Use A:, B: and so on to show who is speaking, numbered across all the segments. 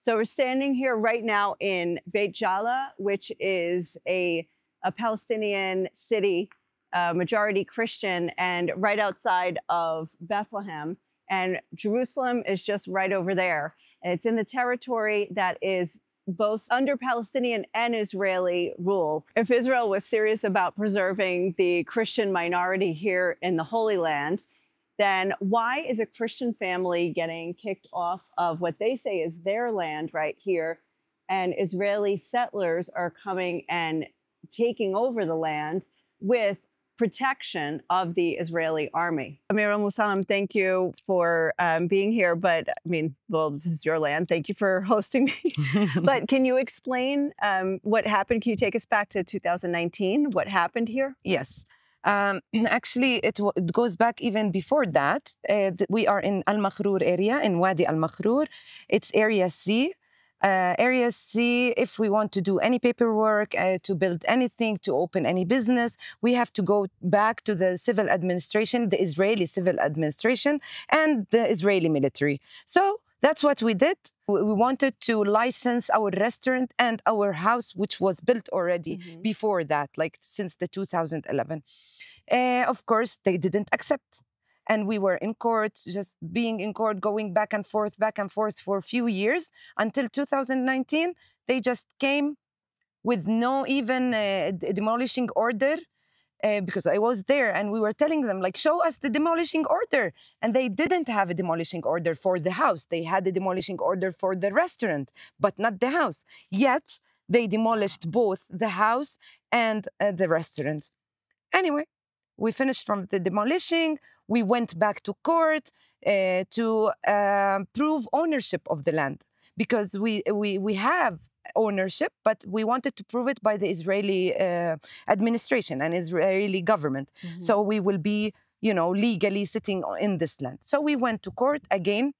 A: So we're standing here right now in Beit Jala, which is a Palestinian city, majority Christian, and right outside of Bethlehem. And Jerusalem is just right over there. And it's in the territory that is both under Palestinian and Israeli rule. If Israel was serious about preserving the Christian minority here in the Holy Land, then why is a Christian family getting kicked off of what they say is their land right here, and Israeli settlers are coming and taking over the land with protection of the Israeli army? Amira Musallam, thank you for being here. But I mean, well, this is your land. Thank you for hosting me. But can you explain what happened? Can you take us back to 2019? What happened here?
B: Yes. Actually, it goes back even before that. We are in Mahkrour area, in Wadi Mahkrour. It's Area C. Area C, if we want to do any paperwork, to build anything, to open any business, we have to go back to the civil administration, the Israeli civil administration, and the Israeli military. So that's what we did. We wanted to license our restaurant and our house, which was built already before that, like since the 2011. Of course, they didn't accept. And we were in court, just being in court, going back and forth for a few years until 2019. They just came with no even demolishing order. Because I was there and we were telling them, like, show us the demolishing order. And they didn't have a demolishing order for the house. They had a demolishing order for the restaurant, but not the house. Yet, they demolished both the house and the restaurant. Anyway, we finished from the demolishing. We went back to court to prove ownership of the land. Because we have ownership, but we wanted to prove it by the Israeli administration and Israeli government. So we will be, legally sitting in this land. So we went to court again,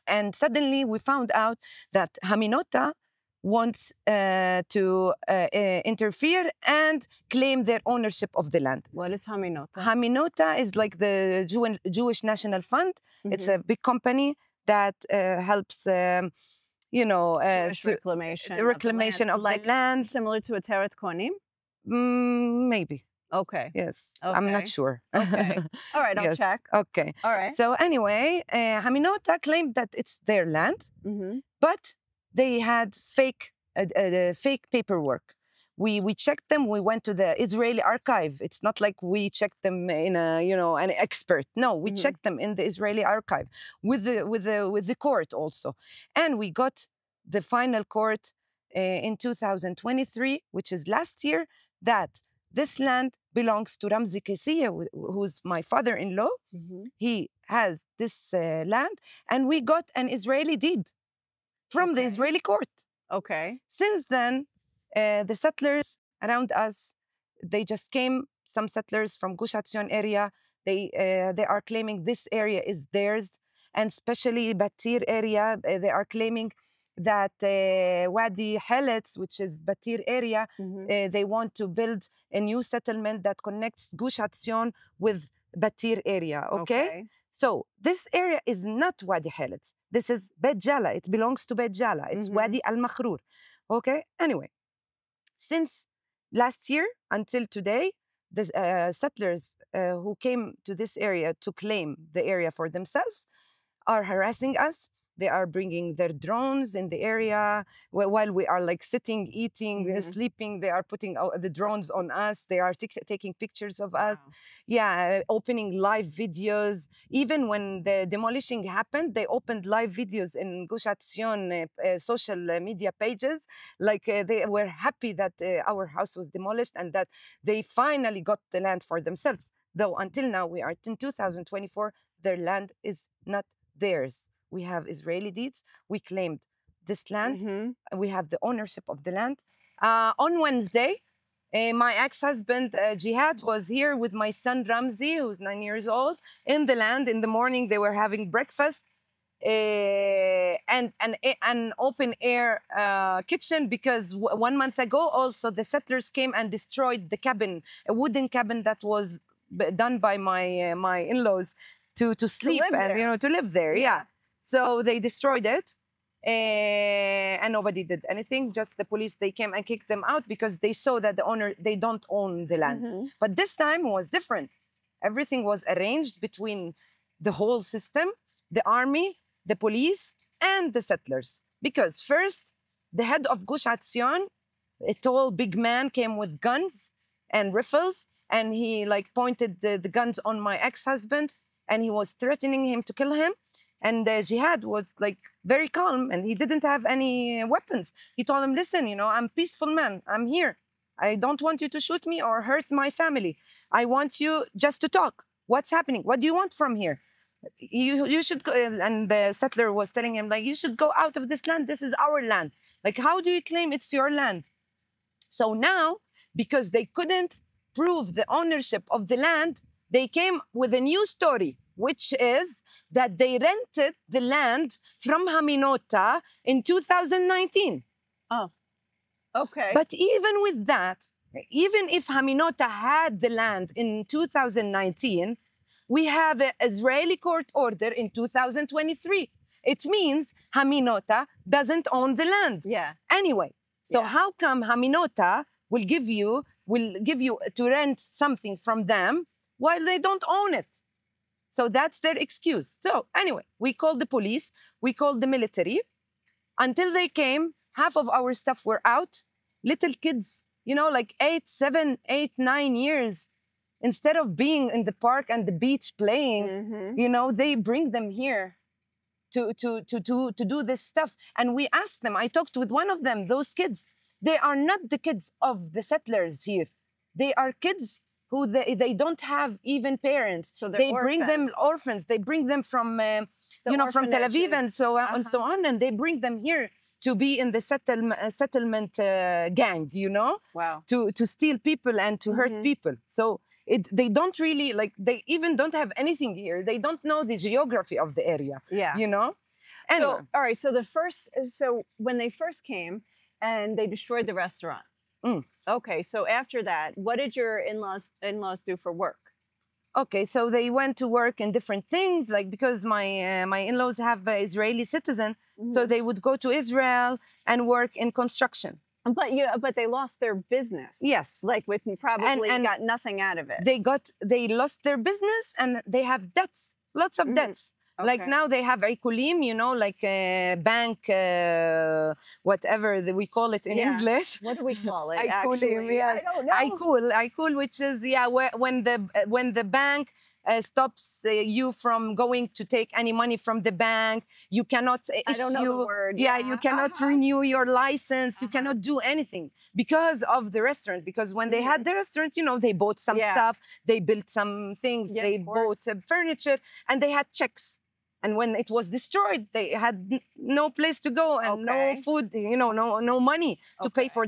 B: and suddenly we found out that Haminota wants to interfere and claim their ownership of the land.
A: What is Haminota?
B: Haminota is like the Jewish National Fund. It's a big company that helps
A: Jewish reclamation
B: of the land.
A: Similar to a Teret Kohanim?
B: Maybe.
A: Okay.
B: Yes.
A: Okay.
B: I'm not sure.
A: Okay. All right, I'll check.
B: Okay.
A: All right.
B: So anyway, Haminota claimed that it's their land, but they had fake paperwork. We checked them. We went to the Israeli archive. It's not like we checked them in an expert. No, we checked them in the Israeli archive with the court also, and we got the final court in 2023, which is last year, that this land belongs to Ramzi Kassiya, who's my father-in-law. He has this land, and we got an Israeli deed from the Israeli court.
A: Okay.
B: Since then, the settlers around us, they just came, some settlers from Gush Etzion area, they are claiming this area is theirs, and especially Batir area, they are claiming that Wadi Heletz, which is Batir area, they want to build a new settlement that connects Gush Etzion with Batir area, okay? So this area is not Wadi Heletz. This is Beit Jala. It belongs to Beit Jala. It's Wadi Mahkrour, okay? Anyway, since last year until today, the settlers who came to this area to claim the area for themselves are harassing us. They are bringing their drones in the area while we are like sitting, eating, sleeping. They are putting the drones on us. They are taking pictures of us. Yeah, opening live videos. Even when the demolishing happened, they opened live videos in Gush Etzion social media pages. Like they were happy that our house was demolished and that they finally got the land for themselves. Though until now, we are in 2024, their land is not theirs. We have Israeli deeds. We claimed this land. We have the ownership of the land. On Wednesday, my ex-husband, Jihad, was here with my son, Ramzi, who's 9 years old, in the land. In the morning, they were having breakfast and an open-air kitchen, because 1 month ago, also, the settlers came and destroyed the cabin, a wooden cabin that was done by my in-laws to sleep and to live there. Yeah. So they destroyed it. and nobody did anything. Just the police, they came and kicked them out because they saw that the owner, they don't own the land. But this time was different. Everything was arranged between the whole system, the army, the police, and the settlers. Because first, the head of Gush Atzion, a tall, big man, came with guns and rifles, and he like pointed the guns on my ex-husband, and he was threatening him to kill him. And Jihad was like very calm, and he didn't have any weapons. He told him, listen, you know, I'm a peaceful man. I'm here. I don't want you to shoot me or hurt my family. I want you just to talk. What's happening? What do you want from here? You should go. And the settler was telling him, like, you should go out of this land. This is our land. Like, how do you claim it's your land? So now, because they couldn't prove the ownership of the land, they came with a new story, which is that they rented the land from Haminota in 2019.
A: Oh, okay.
B: But even with that, even if Haminota had the land in 2019, we have an Israeli court order in 2023. It means Haminota doesn't own the land.
A: Yeah.
B: Anyway, so how come Haminota will give you to rent something from them while they don't own it? So that's their excuse. So anyway, we called the police, we called the military. Until they came, half of our stuff were out. Little kids, you know, like 7, 8, 9 years. Instead of being in the park and the beach playing, you know, they bring them here to do this stuff. And we asked them, I talked with one of them, those kids, they are not the kids of the settlers here. They are kids who they don't have even parents. So they bring them orphans. They bring them from, you know, from Tel Aviv and so on, and they bring them here to be in the settlement gang, you know?
A: Wow.
B: To steal people and to hurt people. So they don't really, like, they even don't have anything here. They don't know the geography of the area, you know? Anyway.
A: So, all right, so when they first came and they destroyed the restaurant, okay, so after that, what did your in-laws do for work?
B: Okay, so they went to work in different things, like because my in-laws have an Israeli citizen, so they would go to Israel and work in construction.
A: But they lost their business.
B: Yes,
A: like with probably got nothing out of it.
B: They lost their business and they have debts, lots of debts. Okay. Like now they have Ikulim, you know, like a bank, whatever we call it in English.
A: What do we call it?
B: Ikulim, yes. I don't know. Ikul, which is when the bank stops you from going to take any money from the bank, you cannot issue. I
A: don't know the word.
B: You cannot renew your license. You cannot do anything because of the restaurant. Because when they had the restaurant, you know, they bought some stuff, they built some things, they bought furniture, and they had checks. And when it was destroyed, they had no place to go and no food, you know, no money to pay for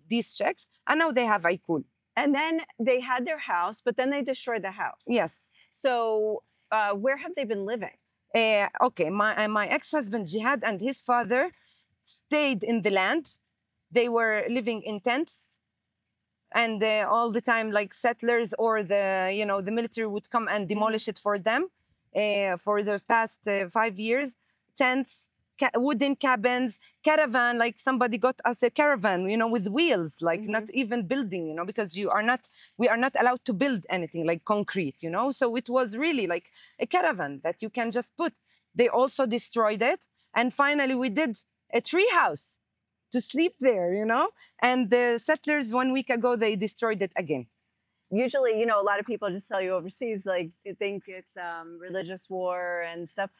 B: these checks. And now they have Aikul.
A: And then they had their house, but then they destroyed the house.
B: Yes.
A: So where have they been living?
B: Okay, my ex-husband Jihad and his father stayed in the land. They were living in tents. And all the time, like settlers or the military would come and demolish it for them. For the past 5 years, tents, wooden cabins, caravan, like somebody got us a caravan, you know, with wheels, like not even building, you know, because we are not allowed to build anything like concrete, you know. So it was really like a caravan that you can just put. They also destroyed it. And finally we did a tree house to sleep there, you know. And the settlers 1 week ago, they destroyed it again.
A: Usually, you know, a lot of people just tell you overseas, like, they think it's religious war and stuff.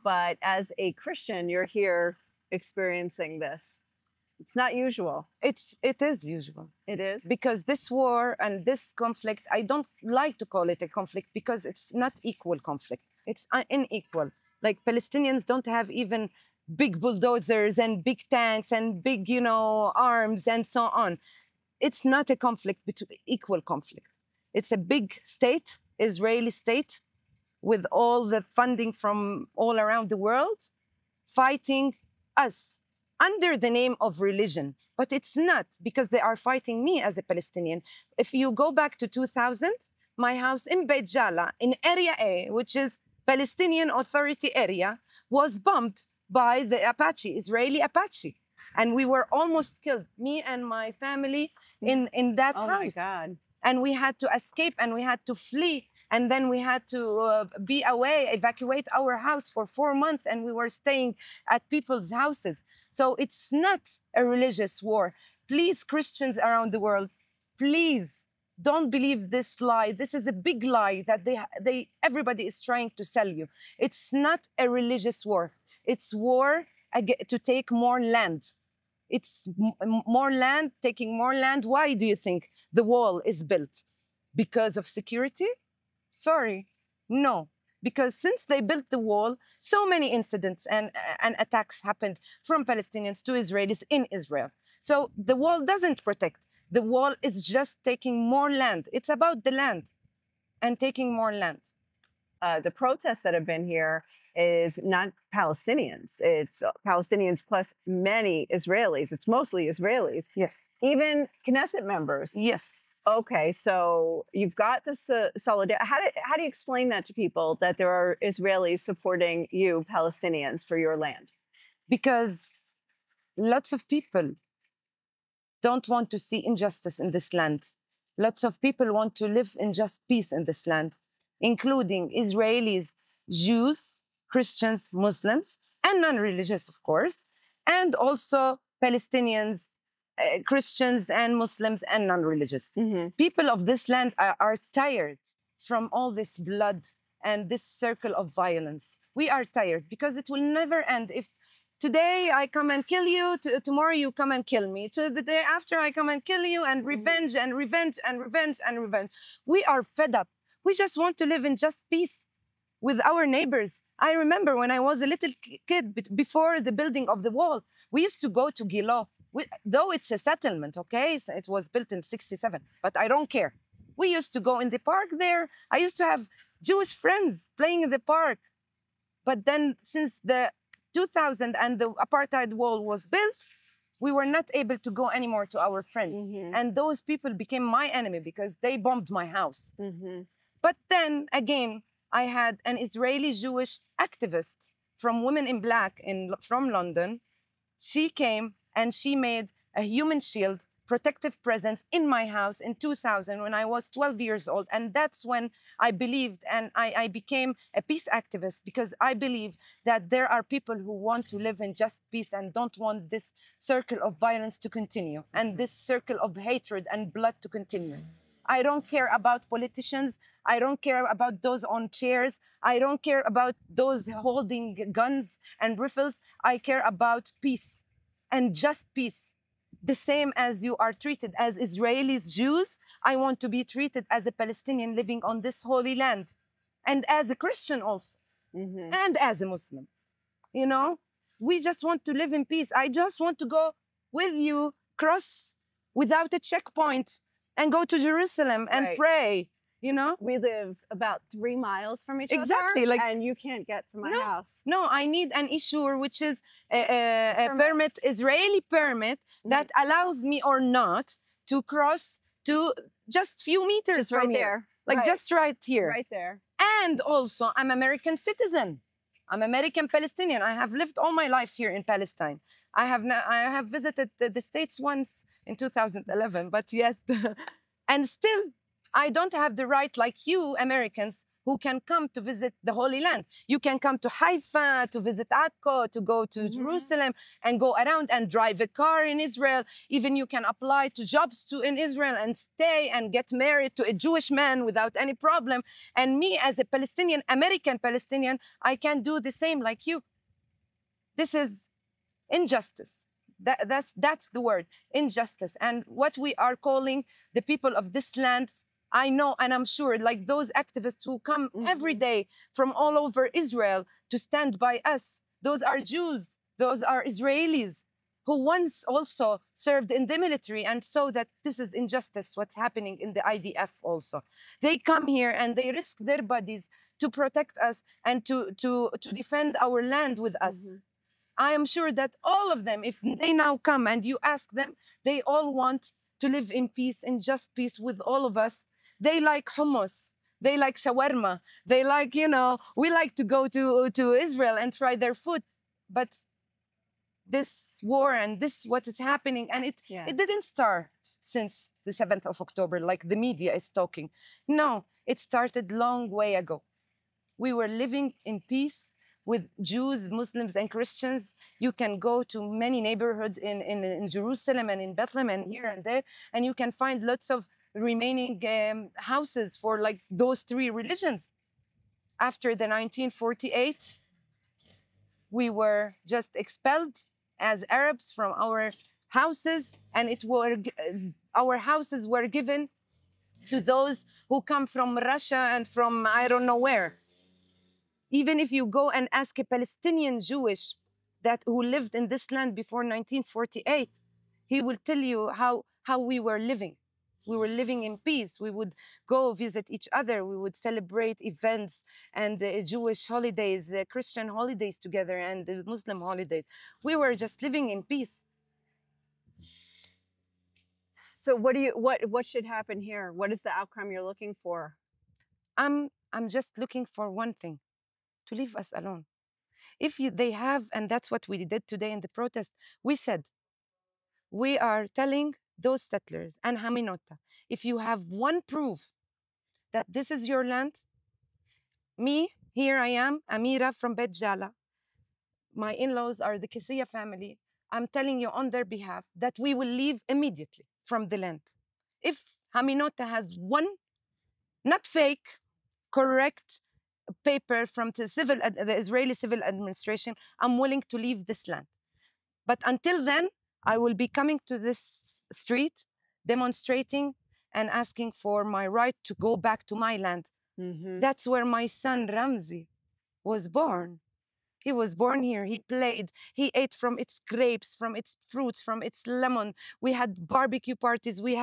A: But as a Christian, you're here experiencing this. It's not usual.
B: It is usual.
A: It is?
B: Because this war and this conflict, I don't like to call it a conflict because it's not equal conflict. It's unequal. Like Palestinians don't have even big bulldozers and big tanks and big, you know, arms and so on. It's not a conflict, equal conflict. It's a big state, Israeli state, with all the funding from all around the world, fighting us under the name of religion. But it's not, because they are fighting me as a Palestinian. If you go back to 2000, my house in Beit Jala, in Area A, which is Palestinian Authority area, was bombed by the Apache, Israeli Apache. And we were almost killed, me and my family, in that house.
A: Oh my God.
B: And we had to escape and we had to flee. And then we had to be away, evacuate our house for 4 months. And we were staying at people's houses. So it's not a religious war. Please, Christians around the world, please don't believe this lie. This is a big lie that everybody is trying to sell you. It's not a religious war. It's war to take more land. It's more land, taking more land. Why do you think the wall is built? Because of security? Sorry, no. Because since they built the wall, so many incidents and attacks happened from Palestinians to Israelis in Israel. So the wall doesn't protect. The wall is just taking more land. It's about the land and taking more land.
A: The protests that have been here is not Palestinians. It's Palestinians plus many Israelis. It's mostly Israelis.
B: Yes.
A: Even Knesset members.
B: Yes.
A: Okay, so you've got this solidarity. How do you explain that to people, that there are Israelis supporting you, Palestinians, for your land?
B: Because lots of people don't want to see injustice in this land. Lots of people want to live in just peace in this land, including Israelis, Jews, Christians, Muslims, and non-religious, of course, and also Palestinians, Christians and Muslims and non-religious.
A: Mm-hmm.
B: People of this land are tired from all this blood and this circle of violence. We are tired because it will never end. If today I come and kill you, tomorrow you come and kill me, to the day after I come and kill you, and revenge and revenge and revenge and revenge. We are fed up. We just want to live in just peace with our neighbors. I remember when I was a little kid, before the building of the wall, we used to go to Gilo. Though it's a settlement, okay? So it was built in 1967, but I don't care. We used to go in the park there. I used to have Jewish friends playing in the park. But then since the 2000 and the apartheid wall was built, we were not able to go anymore to our friends.
A: Mm-hmm.
B: And those people became my enemy because they bombed my house.
A: Mm-hmm.
B: But then again, I had an Israeli Jewish activist from Women in Black from London. She came and she made a human shield, protective presence in my house in 2000 when I was 12 years old. And that's when I believed, and I became a peace activist, because I believe that there are people who want to live in just peace and don't want this circle of violence to continue and this circle of hatred and blood to continue. I don't care about politicians. I don't care about those on chairs. I don't care about those holding guns and rifles. I care about peace. And just peace. The same as you are treated as Israelis, Jews, I want to be treated as a Palestinian living on this holy land. And as a Christian also.
A: Mm-hmm.
B: And as a Muslim. You know, we just want to live in peace. I just want to go with you, cross without a checkpoint, and go to Jerusalem and pray. You know,
A: we live about 3 miles from each
B: exactly,
A: other,
B: like,
A: and you can't get to my house.
B: No, I need an issuer, which is a permit, Israeli permit, that allows me or not to cross to just few meters
A: just
B: from
A: right
B: here.
A: There.
B: Like just right here.
A: Right there.
B: And also, I'm American citizen. I'm American Palestinian. I have lived all my life here in Palestine. I have visited the States once in 2011, but yes, and still, I don't have the right, like you Americans, who can come to visit the Holy Land. You can come to Haifa, to visit Akko, to go to Jerusalem, and go around and drive a car in Israel. Even you can apply to jobs in Israel and stay and get married to a Jewish man without any problem. And me, as a Palestinian, American Palestinian, I can do the same like you. This is injustice. That's the word, injustice. And what we are calling the people of this land, I know, and I'm sure, like those activists who come every day from all over Israel to stand by us, those are Jews, those are Israelis who once also served in the military and saw that this is injustice, what's happening in the IDF also. They come here and they risk their bodies to protect us and to defend our land with us. I am sure that all of them, if they now come and you ask them, they all want to live in peace, in just peace with all of us. They like hummus. They like shawarma. They like, you know, we like to go to Israel and try their food. But this war and this what is happening. And it didn't start since the 7th of October, like the media is talking. No, it started long way ago. We were living in peace with Jews, Muslims, and Christians. You can go to many neighborhoods in Jerusalem and in Bethlehem and here and there, and you can find lots of remaining houses for like those three religions. After the 1948, we were just expelled as Arabs from our houses, and our houses were given to those who come from Russia and from I don't know where. Even if you go and ask a Palestinian Jewish who lived in this land before 1948, he will tell you how we were living. We were living in peace. We would go visit each other. We would celebrate events and Jewish holidays, Christian holidays together, and the Muslim holidays. We were just living in peace.
A: So what should happen here? What is the outcome you're looking for?
B: I'm just looking for one thing, to leave us alone. If they have, and that's what we did today in the protest, we said, we are telling those settlers and Haminota, if you have one proof that this is your land, me, here I am, Amira from Beit Jala. My in-laws are the Kisiya family. I'm telling you on their behalf that we will leave immediately from the land. If Haminota has one, not fake, correct paper from the Israeli civil administration, I'm willing to leave this land. But until then, I will be coming to this street, demonstrating and asking for my right to go back to my land. Mm-hmm. That's where my son Ramzi was born. He was born here. He played. He ate from its grapes, from its fruits, from its lemon. We had barbecue parties. We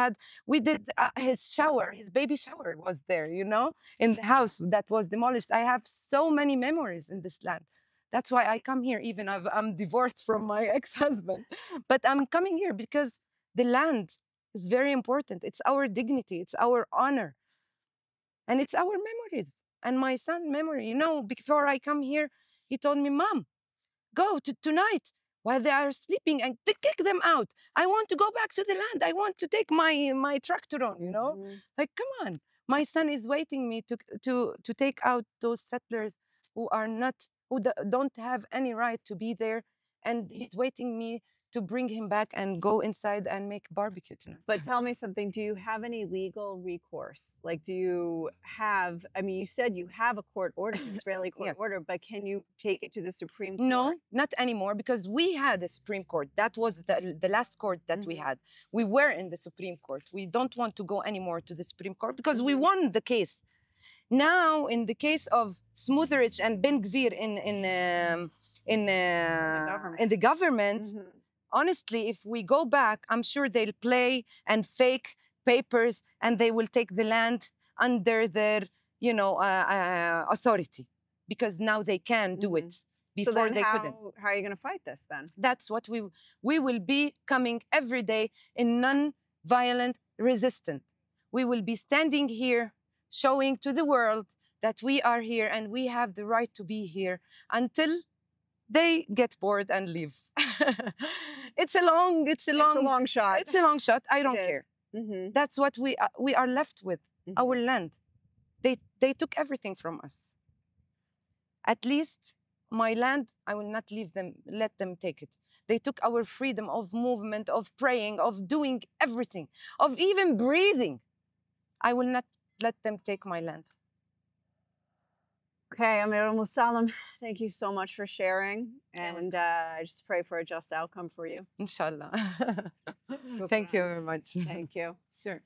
B: did his shower. His baby shower was there, you know, in the house that was demolished. I have so many memories in this land. That's why I come here, even if I'm divorced from my ex-husband. But I'm coming here because the land is very important. It's our dignity. It's our honor. And it's our memories. And my son's memory, you know, before I come here, he told me, Mom, go tonight while they are sleeping and kick them out. I want to go back to the land. I want to take my tractor on, you know? Mm-hmm. Like, come on. My son is waiting me to take out those settlers who don't have any right to be there. And he's waiting me to bring him back and go inside and make barbecue tonight.
A: But tell me something, do you have any legal recourse? Like, do you have, I mean, you said you have a court order, Israeli court yes. order, but can you take it to the Supreme Court?
B: No, not anymore, because we had a Supreme Court. That was the last court that mm-hmm. we had. We were in the Supreme Court. We don't want to go anymore to the Supreme Court because mm-hmm. we won the case. Now, in the case of Smotrich and Ben Gvir in the government, mm-hmm. honestly, if we go back, I'm sure they'll play and fake papers and they will take the land under their, authority because now they can do it. Before
A: so
B: they couldn't.
A: How are you going to fight this then?
B: That's what we will be coming every day in non-violent resistance. We will be standing here, showing to the world that we are here and we have the right to be here until they get bored and leave. It's a long shot. It's a long shot. I don't care. Mm-hmm. That's what we are left with, mm-hmm. our land. They took everything from us. At least my land, I will not let them take it. They took our freedom of movement, of praying, of doing everything, of even breathing. I will not let them take my land.
A: Okay, Amira Musallam, thank you so much for sharing. And I just pray for a just outcome for you.
B: Inshallah. Thank you very much.
A: Thank you.
B: Sure.